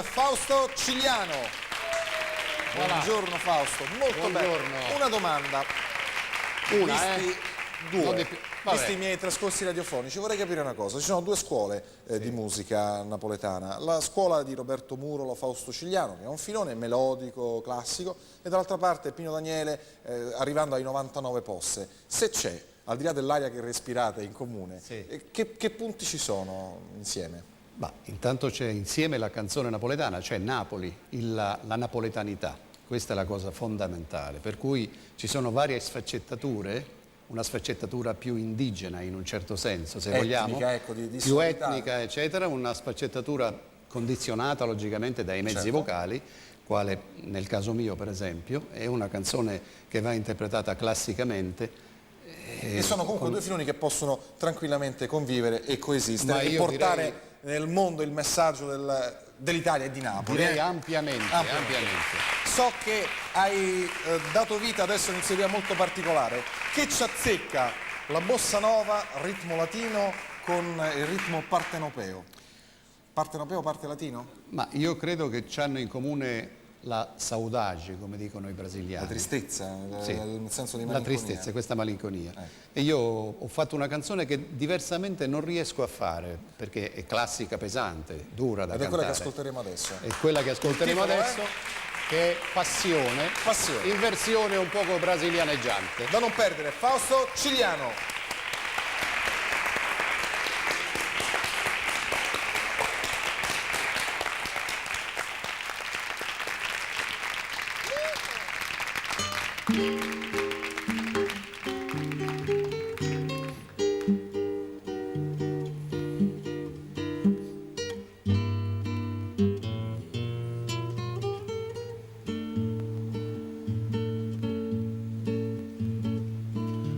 Fausto Cigliano. Buongiorno Fausto, molto bene. Una domanda. Visti i miei trascorsi radiofonici, vorrei capire una cosa. Ci sono due scuole di musica napoletana. La scuola di Roberto Murolo, Fausto Cigliano, che è un filone melodico, classico, e dall'altra parte Pino Daniele, arrivando ai 99 posse. Se c'è, al di là dell'aria che respirate in comune, che punti ci sono insieme? Ma intanto c'è insieme la canzone napoletana, cioè Napoli, la napoletanità. Questa è la cosa fondamentale, per cui ci sono varie sfaccettature, una sfaccettatura più indigena in un certo senso, se vogliamo, ecco, più etnica, eccetera, una sfaccettatura condizionata logicamente dai mezzi vocali, quale nel caso mio per esempio, è una canzone che va interpretata classicamente. E sono comunque due filoni che possono tranquillamente convivere e coesistere e portare nel mondo il messaggio dell'Italia e di Napoli. Direi ampiamente. So che hai dato vita adesso a un'iniziativa molto particolare che ci azzecca la bossa nova, ritmo latino con il ritmo partenopeo. Partenopeo, parte latino? Ma io credo che ci hanno in comune la saudade, come dicono i brasiliani. La tristezza, nel senso di malinconia. La tristezza, questa malinconia. E io ho fatto una canzone che diversamente non riesco a fare, perché è classica, pesante, dura da cantare. Ed è quella che ascolteremo adesso. È quella che ascolteremo adesso, che è Passione, in versione un poco brasilianeggiante. Da non perdere, Fausto Cigliano.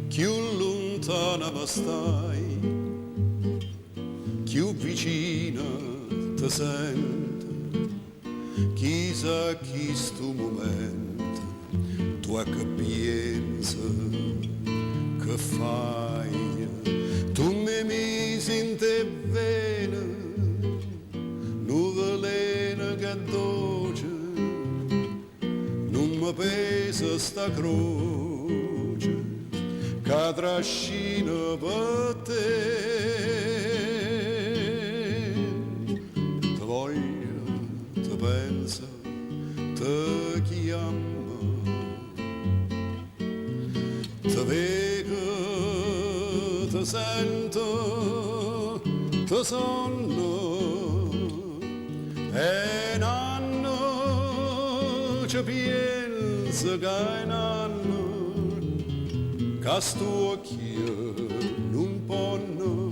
Più lontana stai, più vicina ti sento, chissà chi sto momento, tu che pensi, che fai, tu mi misi in te vena, nu veleno che dolce, non mi pesa sta croce, che trascina per te. Ti voglio, ti penso, ti chiamo, ti vedo, ti sento, ti sonno, e un anno ci penso che è un anno che sto occhio non ponno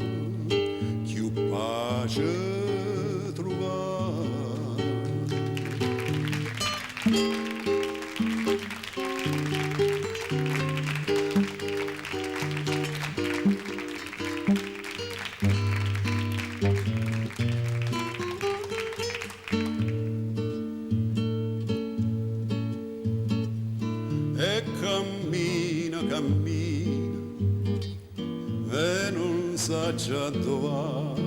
più pace trovare. E cammina, cammina, e non sa già dove vaga,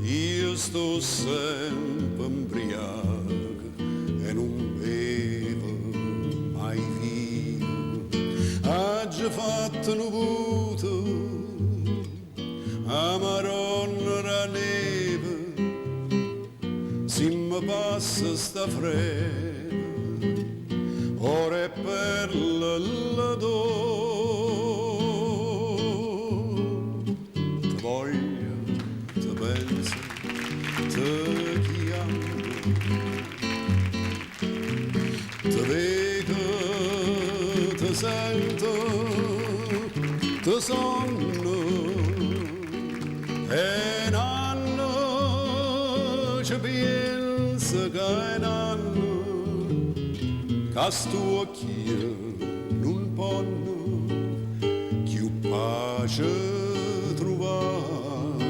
io sto sempre imbriaco e non bevo mai vino. Ha già fatto nuvuto a Maronna la neve, si mi passa sta frena, ora è per la do. Ti voglio, ti penso, ti chiamo, ti vedo, ti sento, ti sonno, e un anno ci penso che è un anno che sto occhio non ponno più pace trovare.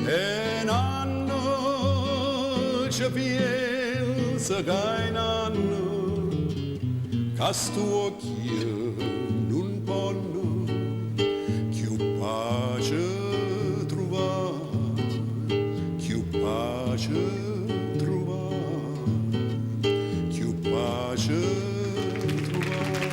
E un anno ci penso che è un anno che sto occhio non ponno più pace trovare, più pace pace trovare, più pace trovare.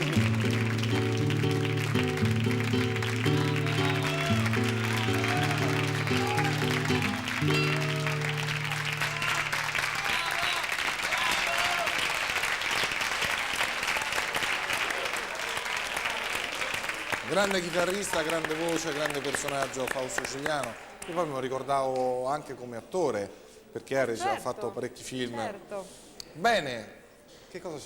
Grande chitarrista, grande voce, grande personaggio Fausto Cigliano. Io poi me lo ricordavo anche come attore, perché ha fatto parecchi film. Certo. Bene, che cosa c'è?